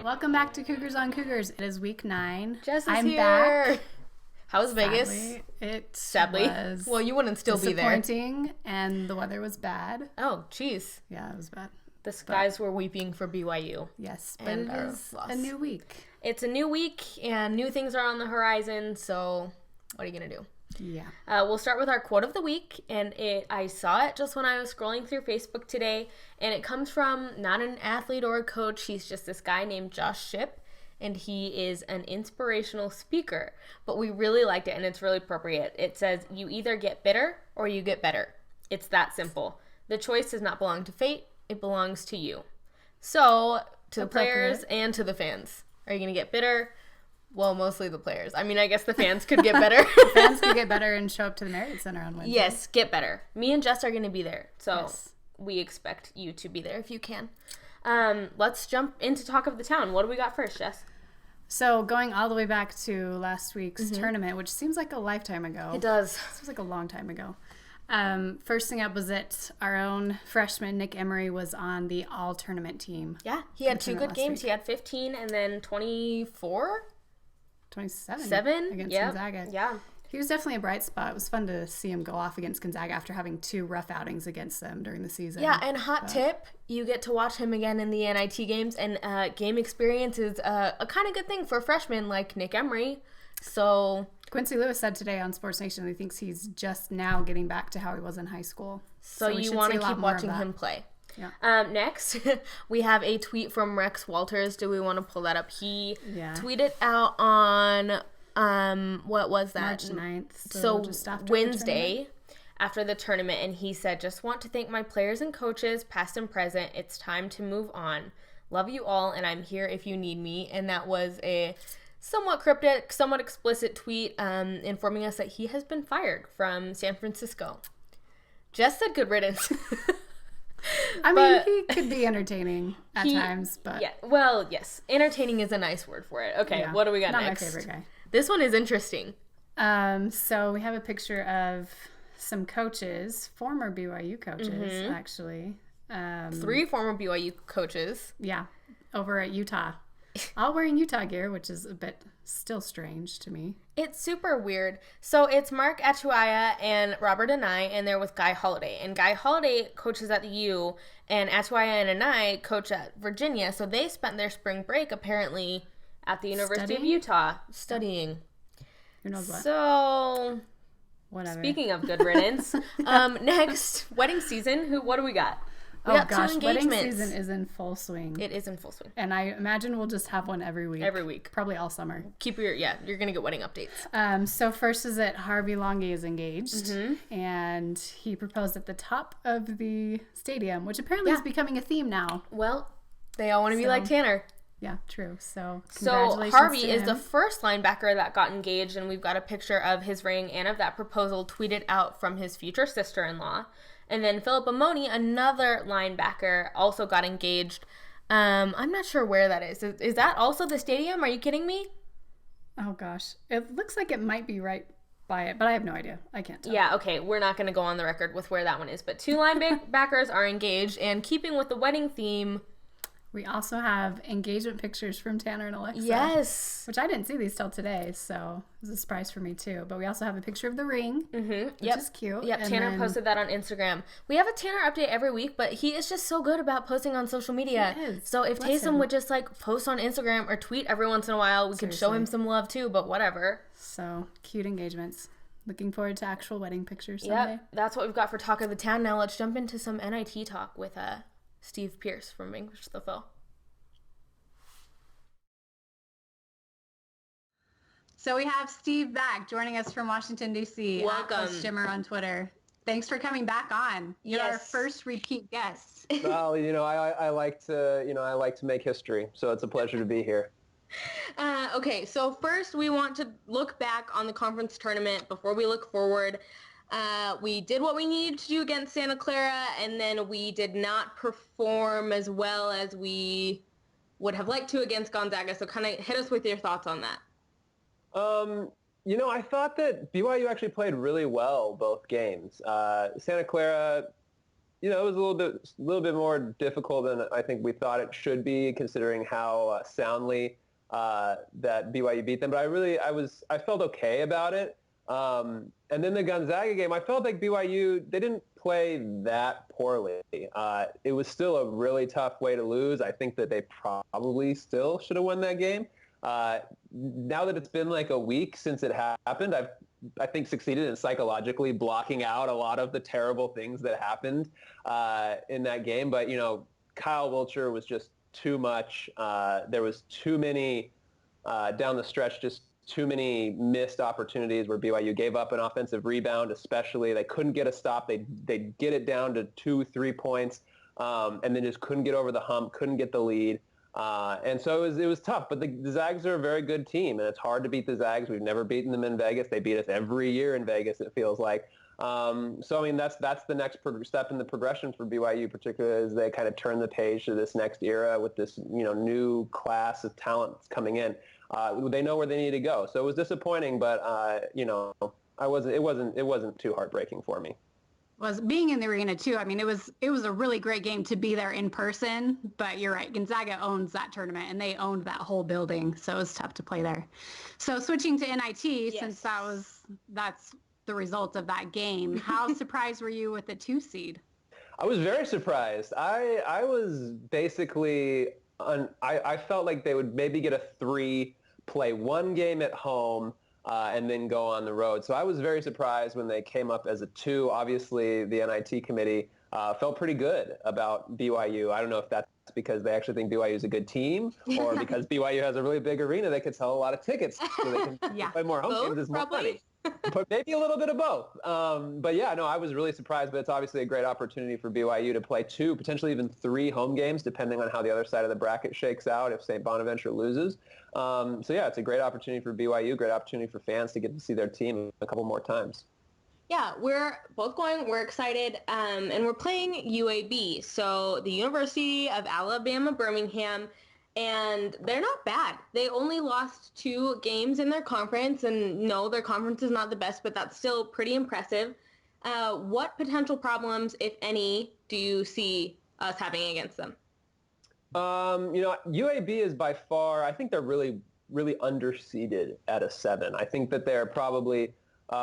Welcome back to Cougars on Cougars. It is week 9. Jess is I'm here. back. How was Vegas? Sadly, it was well, you wouldn't still be there. Disappointing, and the weather was bad. Oh, jeez. Yeah, it was bad. The skies were weeping for BYU. Yes, but it is a new week. It's a new week, and new things are on the horizon, so what are you going to do? Yeah. We'll start with our quote of the week, and I saw it just when I was scrolling through Facebook today, and it comes from not an athlete or a coach. He's just this guy named Josh Shipp, and he is an inspirational speaker, but we really liked it, and it's really appropriate. It says, you either get bitter or you get better. It's that simple. The choice does not belong to fate. It belongs to you. So, to the players and to the fans. Are you going to get bitter? Well, mostly the players. I mean, I guess the fans could get better. The fans could get better and show up to the Marriott Center on Wednesday. Yes, get better. Me and Jess are going to be there. So we expect you to be there if you can. Let's jump into Talk of the Town. What do we got first, Jess? So going all the way back to last week's tournament, which seems like a lifetime ago. It does. Seems like a long time ago. First thing up was that our own freshman, Nick Emery, was on the all-tournament team. Yeah, he had 2 good games. He had 15 and then 24? 27 against Gonzaga. Yeah. He was definitely a bright spot. It was fun to see him go off against Gonzaga after having 2 rough outings against them during the season. Yeah, and tip, you get to watch him again in the NIT games, and game experience is a kind of good thing for freshmen like Nick Emery. So Quincy Lewis said today on Sports Nation he thinks he's just now getting back to how he was in high school. So you want to keep watching him play. Yeah. Next, we have a tweet from Rex Walters. Do we want to pull that up? He tweeted out on, what was that? March 9th. So just after Wednesday, after the tournament, and he said, just want to thank my players and coaches, past and present. It's time to move on. Love you all, and I'm here if you need me. And that was a somewhat cryptic, somewhat explicit tweet informing us that he has been fired from San Francisco. Jess said good riddance. I mean, he could be entertaining at times, but... Yeah, well, yes. Entertaining is a nice word for it. Okay, what do we got next? Not my favorite guy. This one is interesting. So we have a picture of some coaches, former BYU coaches, actually. 3 former BYU coaches. Yeah, over at Utah. All wearing Utah gear, which is a bit still strange to me. It's super weird. So it's Mark Atuaya and Robert Anai, and they're with Guy Holiday. And Guy Holiday coaches at the U, and Atuaya and Anai coach at Virginia. So they spent their spring break, apparently, at the University of Utah studying. Who knows what? So, whatever. Speaking of good riddance, next, wedding season. What do we got? We got 2 engagements. Wedding season is in full swing. It is in full swing. And I imagine we'll just have one every week. Every week. Probably all summer. You're going to get wedding updates. So first is that Harvey Longy is engaged. And he proposed at the top of the stadium, which apparently is becoming a theme now. Well, they all want to be like Tanner. Yeah, true. So congratulations Harvey to is him. the first linebacker that got engaged, and we've got a picture of his ring and of that proposal tweeted out from his future sister-in-law. And then Philip Amoni, another linebacker, also got engaged. I'm not sure where that is. Is that also the stadium? Are you kidding me? Oh, gosh. It looks like it might be right by it, but I have no idea. I can't tell. Yeah, okay. We're not going to go on the record with where that one is. But 2 linebackers are engaged, and keeping with the wedding theme... We also have engagement pictures from Tanner and Alexa. Yes. Which I didn't see these till today, so it was a surprise for me too. But we also have a picture of the ring, which is cute. Yep, Tanner posted that on Instagram. We have a Tanner update every week, but he is just so good about posting on social media. He is. So if Taysom would just post on Instagram or tweet every once in a while, we could show him some love too, but whatever. So, cute engagements. Looking forward to actual wedding pictures someday. Yep, that's what we've got for Talk of the Town. Now let's jump into some NIT talk with Steve Pierce from Vanquish the Foe. So we have Steve back joining us from Washington, D.C. Welcome. Shimmer on Twitter. Thanks for coming back on. You're our first repeat guest. Well, I like to make history, so it's a pleasure to be here. Okay, so first we want to look back on the conference tournament before we look forward. We did what we needed to do against Santa Clara, and then we did not perform as well as we would have liked to against Gonzaga. So kind of hit us with your thoughts on that. I thought that BYU actually played really well both games. Santa Clara, it was a little bit more difficult than I think we thought it should be, considering how soundly that BYU beat them. But I felt okay about it. And then the Gonzaga game, I felt like BYU, they didn't play that poorly. It was still a really tough way to lose. I think that they probably still should have won that game. Now that it's been like a week since it happened, I think succeeded in psychologically blocking out a lot of the terrible things that happened in that game. But, Kyle Wiltshire was just too much. There was too many down the stretch, just too many missed opportunities where BYU gave up an offensive rebound, especially. They couldn't get a stop. They'd get it down to 2-3 points, and then just couldn't get over the hump, couldn't get the lead. And so it was tough. But the Zags are a very good team, and it's hard to beat the Zags. We've never beaten them in Vegas. They beat us every year in Vegas, it feels like. That's the next step in the progression for BYU, particularly as they kind of turn the page to this next era with this, new class of talent coming in. They know where they need to go. So it was disappointing, but it wasn't too heartbreaking for me. Was being in the arena too. I mean, it was a really great game to be there in person, but you're right. Gonzaga owns that tournament and they owned that whole building. So it was tough to play there. So switching to NIT, yes, since that's the result of that game, how surprised were you with the 2 seed? I was very surprised. I was basically, I felt like they would maybe get a 3, play 1 game at home, and then go on the road. So I was very surprised when they came up as a 2. Obviously, the NIT committee felt pretty good about BYU. I don't know if that's because they actually think BYU is a good team, or because BYU has a really big arena that could sell a lot of tickets so they can play more home games. There's more money. But maybe a little bit of both. But yeah, no, I was really surprised, but it's obviously a great opportunity for BYU to play 2, potentially even 3 home games, depending on how the other side of the bracket shakes out if St. Bonaventure loses. So yeah, it's a great opportunity for BYU, great opportunity for fans to get to see their team a couple more times. Yeah, we're both going. We're excited, and we're playing UAB, so the University of Alabama, Birmingham, and they're not bad. They only lost 2 games in their conference, and no, their conference is not the best, but that's still pretty impressive. What potential problems, if any, do you see us having against them? UAB is by far, I think they're really, really underseeded at a 7. I think that they're probably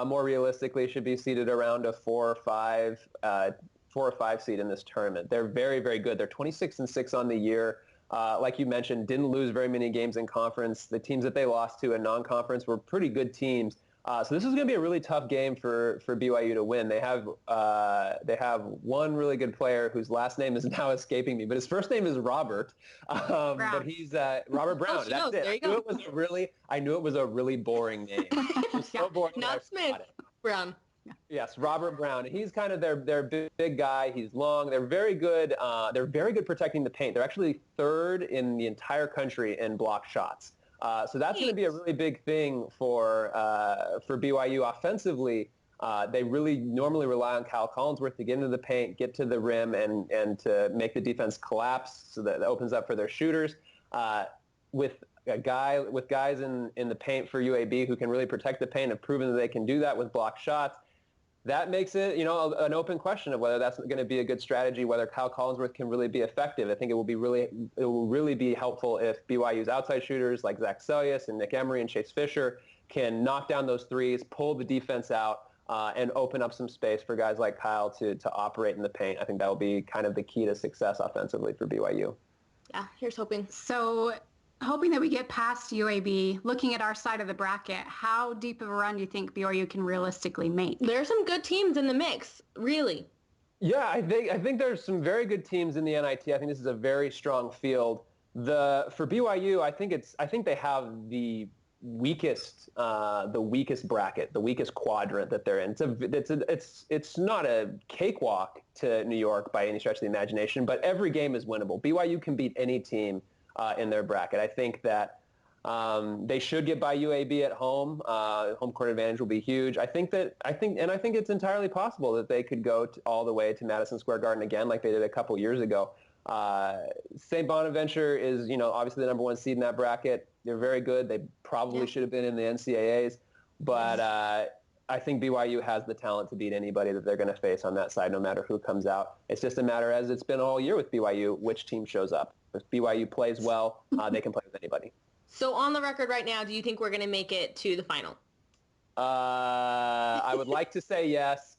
more realistically should be seated around a 4 or 5 seed in this tournament. They're very, very good. They're 26-6 on the year. Like you mentioned, didn't lose very many games in conference. The teams that they lost to in non-conference were pretty good teams. So this is going to be a really tough game for BYU to win. They have one really good player whose last name is now escaping me, but his first name is Robert. But he's Robert Brown. Oh, That's it. I knew it was a really boring name. It was so boring. Not Smith. Brown. Yes, Robert Brown. He's kind of their big guy. He's long. They're very good. They're very good protecting the paint. They're actually 3rd in the entire country in block shots. So that's going to be a really big thing for BYU offensively. They really normally rely on Kyle Collinsworth to get into the paint, get to the rim, and to make the defense collapse, so that opens up for their shooters. With guys in the paint for UAB who can really protect the paint, have proven that they can do that with block shots. That makes it, an open question of whether that's going to be a good strategy, whether Kyle Collinsworth can really be effective. I think it will really be helpful if BYU's outside shooters like Zach Sellius and Nick Emery and Chase Fisher can knock down those threes, pull the defense out, and open up some space for guys like Kyle to operate in the paint. I think that will be kind of the key to success offensively for BYU. Yeah, here's hoping. So hoping that we get past UAB, looking at our side of the bracket, how deep of a run do you think BYU can realistically make? There are some good teams in the mix, really. Yeah, I think there's some very good teams in the NIT. I think this is a very strong field. For BYU, I think they have the weakest bracket, the weakest quadrant that they're in. It's not a cakewalk to New York by any stretch of the imagination, but every game is winnable. BYU can beat any team in their bracket. I think that they should get by UAB at home. Home court advantage will be huge. I think it's entirely possible that they could go all the way to Madison Square Garden again, like they did a couple years ago. St. Bonaventure is, obviously the number 1 seed in that bracket. They're very good. They probably should have been in the NCAAs, but I think BYU has the talent to beat anybody that they're going to face on that side, no matter who comes out. It's just a matter, as it's been all year with BYU, which team shows up. If BYU plays well, they can play with anybody. So on the record right now, do you think we're going to make it to the final? I would like to say yes,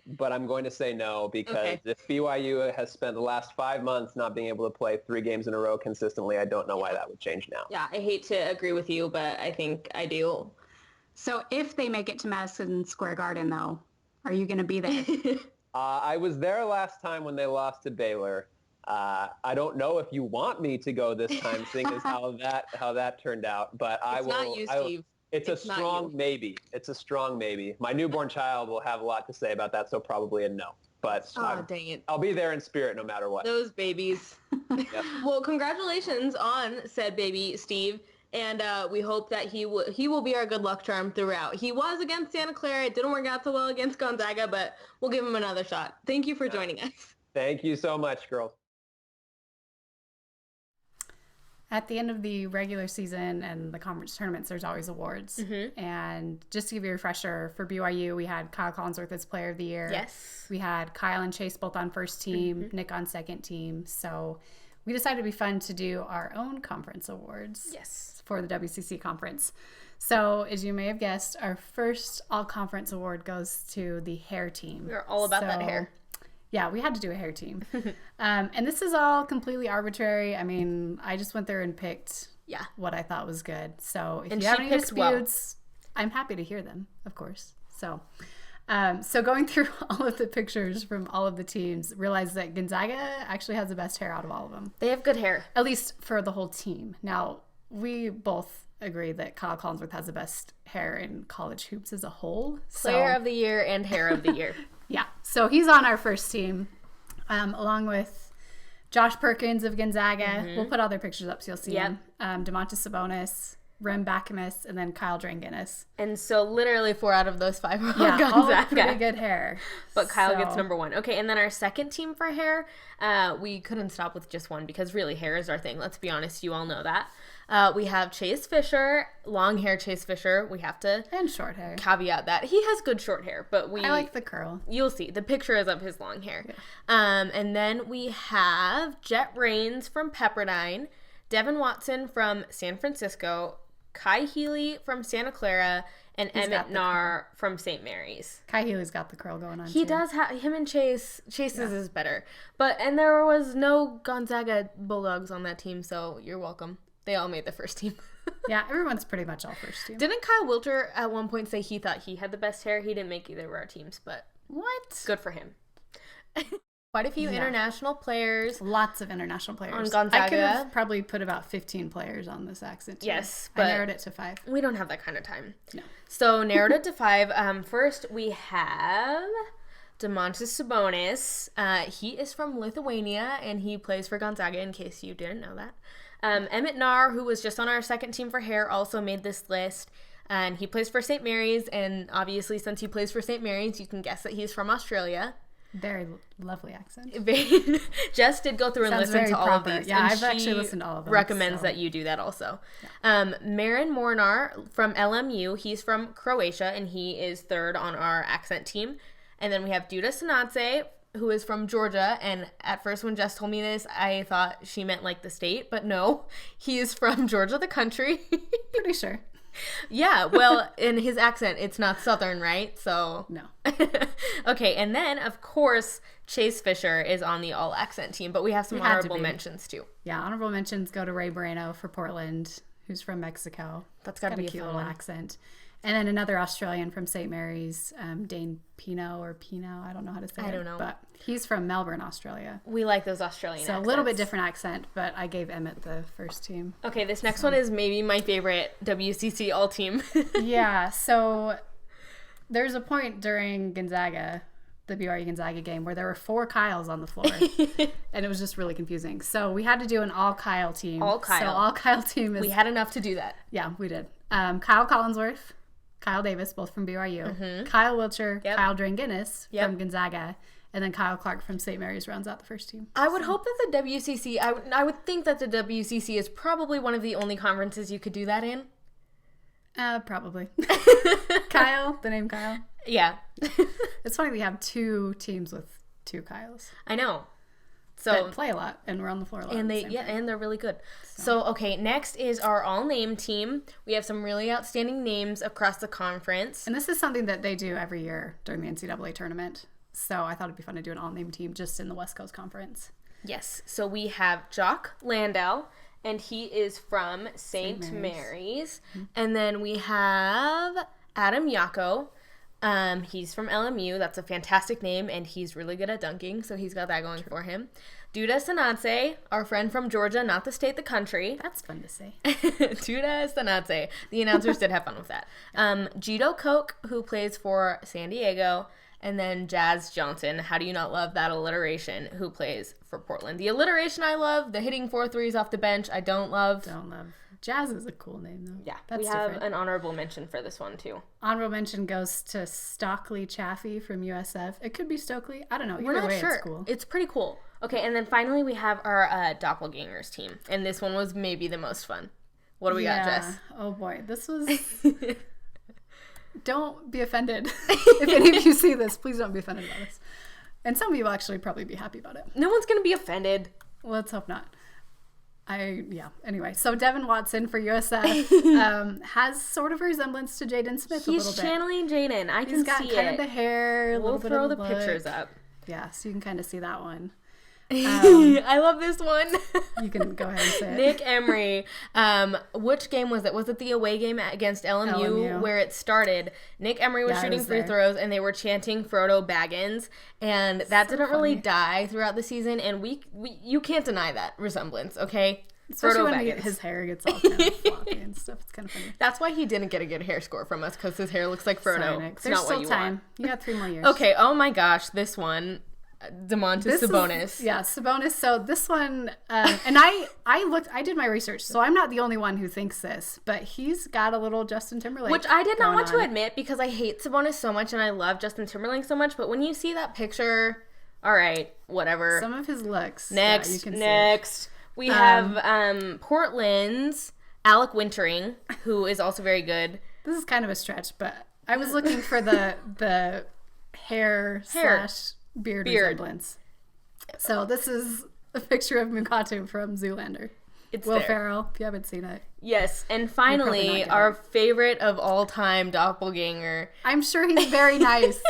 but I'm going to say no, because if BYU has spent the last 5 months not being able to play 3 games in a row consistently, I don't know why that would change now. Yeah, I hate to agree with you, but I think I do. So if they make it to Madison Square Garden, though, are you going to be there? I was there last time when they lost to Baylor. I don't know if you want me to go this time, seeing as how that turned out. But I will. Not you, Steve. It's a strong maybe. It's a strong maybe. My newborn child will have a lot to say about that, so probably a no. But dang it. I'll be there in spirit no matter what. Those babies. Yep. Well, congratulations on said baby, Steve. And we hope that he will be our good luck charm throughout. He was against Santa Clara. It didn't work out so well against Gonzaga, but we'll give him another shot. Thank you for joining us. Thank you so much, girls. At the end of the regular season and the conference tournaments, there's always awards. Mm-hmm. And just to give you a refresher, for BYU, we had Kyle Collinsworth as Player of the Year. Yes. We had Kyle and Chase both on first team, Nick on second team. So we decided it'd be fun to do our own conference awards. Yes. For the WCC conference. So as you may have guessed, our first all-conference award goes to the hair team. We're all about that hair. Yeah, we had to do a hair team. And this is all completely arbitrary. I mean, I just went there and picked what I thought was good. So if you have any disputes, I'm happy to hear them, of course. So going through all of the pictures from all of the teams, realized that Gonzaga actually has the best hair out of all of them. They have good hair. At least for the whole team. Now, we both agree that Kyle Collinsworth has the best hair in college hoops as a whole. Player of the year and hair of the year. Yeah. So he's on our first team, along with Josh Perkins of Gonzaga. Mm-hmm. We'll put all their pictures up so you'll see them. Domantas Sabonis, Rem Bakamus, and then Kyle Dranginis. And so literally 4 out of those 5 are Gonzaga. Gonzaga. All pretty good hair. But Kyle gets number 1. Okay, and then our second team for hair, we couldn't stop with just one because really hair is our thing. Let's be honest. You all know that. We have Chase Fisher, long hair Chase Fisher. We have to and short hair. Caveat that he has good short hair, but I like the curl. You'll see the picture is of his long hair. Yeah. And then we have Jet Raines from Pepperdine, Devin Watson from San Francisco, Kai Healy from Santa Clara, and Emmett Narr from St. Mary's. Kai Healy's got the curl going on. He does have him and Chase's is better, and there was no Gonzaga Bulldogs on that team, so you're welcome. They all made the first team. Yeah, everyone's pretty much all first team. Didn't Kyle Wilter at one point say he thought he had the best hair? He didn't make either of our teams, but what? Good for him. Quite a few international players. Lots of international players. On Gonzaga. I could have probably put about 15 players on this accent team. Yes, but I narrowed it to 5. We don't have that kind of time. No. So narrowed it to 5. First, we have Domantas Sabonis. He is from Lithuania, and he plays for Gonzaga, in case you didn't know that. Emmett Narr, who was just on our second team for hair, also made this list. And he plays for St. Mary's, and obviously since he plays for St. Mary's, you can guess that he's from Australia. Very lovely accent. Jess did go through and listen to all of these. Yeah, I've actually listened to all of them. Recommends that you do that also. Yeah. Marin Mornar from LMU. He's from Croatia, and he is 3rd on our accent team. And then we have Duda Sanadze, who is from Georgia. And at first when Jess told me this, I thought she meant like the state. But no, he is from Georgia, the country. Pretty sure. Yeah, well, in his accent, it's not Southern, right? So no. Okay, and then, of course, Chase Fisher is on the all-accent team, but we have some honorable mentions, too. Yeah, honorable mentions go to Ray Moreno for Portland, who's from Mexico. That's got to be a cute little accent. And then another Australian from St. Mary's, Dane Pino, I don't know how to say it. I don't know. But he's from Melbourne, Australia. We like those Australian accents. So a little bit different accent, but I gave Emmett the first team. Okay, this next one is maybe my favorite WCC all-team. Yeah, so there's a point during Gonzaga, the BYU Gonzaga game, where there were 4 Kyles on the floor. And it was just really confusing. So we had to do an all-Kyle team. All-Kyle. So all-Kyle team is... We had enough to do that. Yeah, we did. Kyle Collinsworth, Kyle Davis, both from BYU, Kyle Wilcher, Kyle Dranginis from Gonzaga, and then Kyle Clark from St. Mary's rounds out the first team. I would hope that the WCC, I would think that the WCC is probably one of the only conferences you could do that in. Probably. Kyle, the name Kyle. Yeah. It's funny we have 2 teams with 2 Kyles. I know. So that play a lot and we're on the floor a lot. And and they're really good. So okay, next is our all-name team. We have some really outstanding names across the conference. And this is something that they do every year during the NCAA tournament. So I thought it'd be fun to do an all-name team just in the West Coast Conference. Yes. So we have Jock Landau, and he is from St. Mary's. Mm-hmm. And then we have Adam Yako. He's from LMU. That's a fantastic name, and he's really good at dunking, so he's got that going for him. Duda Sanadze, our friend from Georgia, not the state, the country. That's fun to say. Duda Sanadze. The announcers did have fun with that. Jito Koch, who plays for San Diego, and then Jazz Johnson. How do you not love that alliteration? Who plays for Portland? The alliteration I love. The hitting 4 threes off the bench I don't love. Jazz is a cool name, though. Yeah, we have an honorable mention for this one, too. Honorable mention goes to Stockley Chaffee from USF. It could be Stokely. I don't know. We're not sure. It's cool. It's pretty cool. Okay, and then finally we have our Doppelgangers team. And this one was maybe the most fun. What do we got, Jess? Oh, boy. This was... Don't be offended. If any of you see this, please don't be offended about this. And some of you will actually probably be happy about it. No one's going to be offended. Let's hope not. Anyway, so Devin Watson for USF has sort of a resemblance to Jaden Smith a little bit. He's channeling Jaden. I can see it. He's got kind of the hair, a little bit of the look. We'll throw the pictures up. Yeah, so you can kind of see that one. I love this one. You can go ahead and say it. Nick Emery. Which game was it? Was it the away game against LMU where it started? Nick Emery was shooting free throws, and they were chanting Frodo Baggins, and that didn't really die throughout the season, and we you can't deny that resemblance, okay? Especially when his hair gets all kind of floppy and stuff. It's kind of funny. That's why he didn't get a good hair score from us, because his hair looks like Frodo. Sorry, Nick. There's still time. You got 3 more years. Okay, oh my gosh, this one. Domantas Sabonis. Sabonis. So this one, and I did my research, so I'm not the only one who thinks this, but he's got a little Justin Timberlake. Which I did not want to admit because I hate Sabonis so much and I love Justin Timberlake so much, but when you see that picture, all right, whatever. Some of his looks. Next. We have Portland's Alec Wintering, who is also very good. This is kind of a stretch, but I was looking for the hair. / beard resemblance. So this is a picture of Mukatu from Zoolander. It's Will Ferrell, if you haven't seen it. Yes, and finally, our favorite of all time doppelganger. I'm sure he's very nice.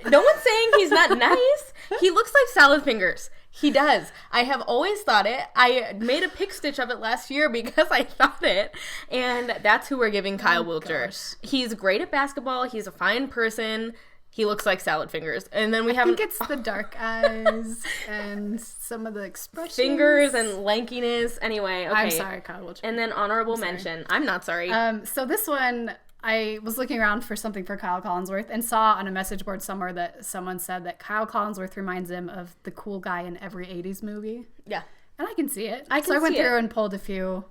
No one's saying he's not nice. He looks like salad fingers. He does. I have always thought it. I made a pick stitch of it last year because I thought it. And that's who we're giving Kyle Wilcher. Gosh. He's great at basketball. He's a fine person. He looks like salad fingers. And then I think it's the dark eyes and some of the expressions. Fingers and lankiness. Anyway, okay. I'm sorry, Kyle Wilcher. And then honorable mention. I'm not sorry. So this one, I was looking around for something for Kyle Collinsworth and saw on a message board somewhere that someone said that Kyle Collinsworth reminds him of the cool guy in every 80s movie. Yeah. And I can see it. I went through and pulled a few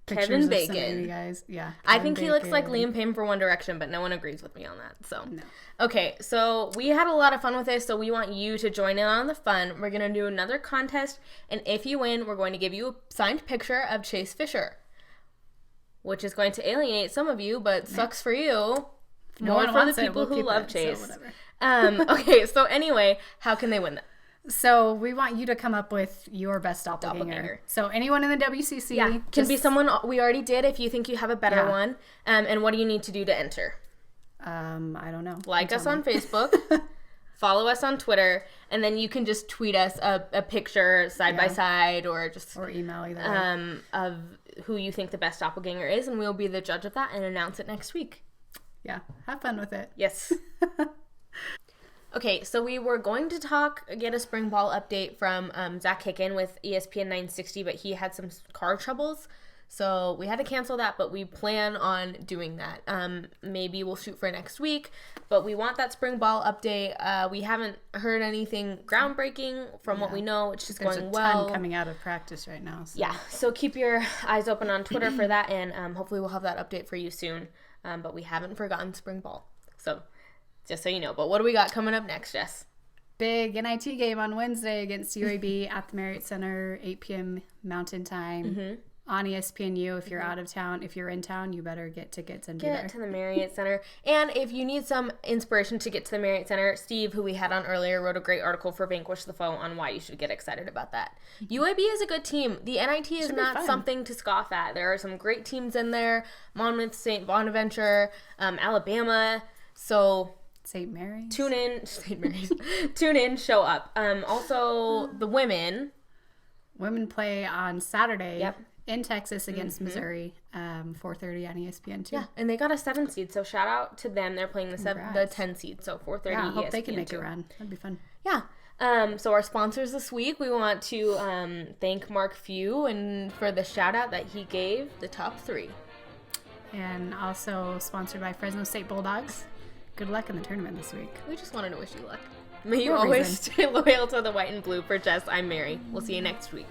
Kevin Bacon. Guys. Yeah. I think he looks like Liam Payne for One Direction, but no one agrees with me on that. So, no. Okay, so we had a lot of fun with this, so we want you to join in on the fun. We're going to do another contest, and if you win, we're going to give you a signed picture of Chase Fisher, which is going to alienate some of you, but sucks for you. More for the people who love Chase. So okay, so anyway, how can they win that? So we want you to come up with your best doppelganger. So anyone in the WCC. Can be someone we already did if you think you have a better one. And what do you need to do to enter? I don't know. Like us on Facebook. Follow us on Twitter. And then you can just tweet us a picture side by side or email either of who you think the best doppelganger is. And we'll be the judge of that and announce it next week. Yeah. Have fun with it. Yes. Okay, so we were going to get a spring ball update from Zach Hicken with ESPN 960, but he had some car troubles, so we had to cancel that, but we plan on doing that. Maybe we'll shoot for next week, but we want that spring ball update. We haven't heard anything groundbreaking from what we know. It's just going well. There's a ton coming out of practice right now. So. Yeah, so keep your eyes open on Twitter for that, and hopefully we'll have that update for you soon, but we haven't forgotten spring ball, so... Just so you know. But what do we got coming up next, Jess? Big NIT game on Wednesday against UAB at the Marriott Center, 8 p.m. Mountain Time on ESPNU. If you're out of town, if you're in town, you better get tickets and be there. Get to the Marriott Center. And if you need some inspiration to get to the Marriott Center, Steve, who we had on earlier, wrote a great article for Vanquish the Foe on why you should get excited about that. UAB is a good team. The NIT is not something to scoff at. There are some great teams in there. Monmouth, St. Bonaventure, Alabama. So St. Mary's. Tune in. St. Mary's. Tune in, show up. Also, the women. Women play on Saturday in Texas against Missouri, 4:30 on ESPN too. Yeah, and they got a 7 seed, so shout out to them. They're playing the 10 seed, so 4:30 Yeah, I hope ESPN they can make too. a run. That'd be fun. Yeah. So our sponsors this week, we want to thank Mark Few and for the shout out that he gave the top 3. And also sponsored by Fresno State Bulldogs. Good luck in the tournament this week. We just wanted to wish you luck. May you always stay loyal to the white and blue. For Jess, I'm Mary. We'll see you next week.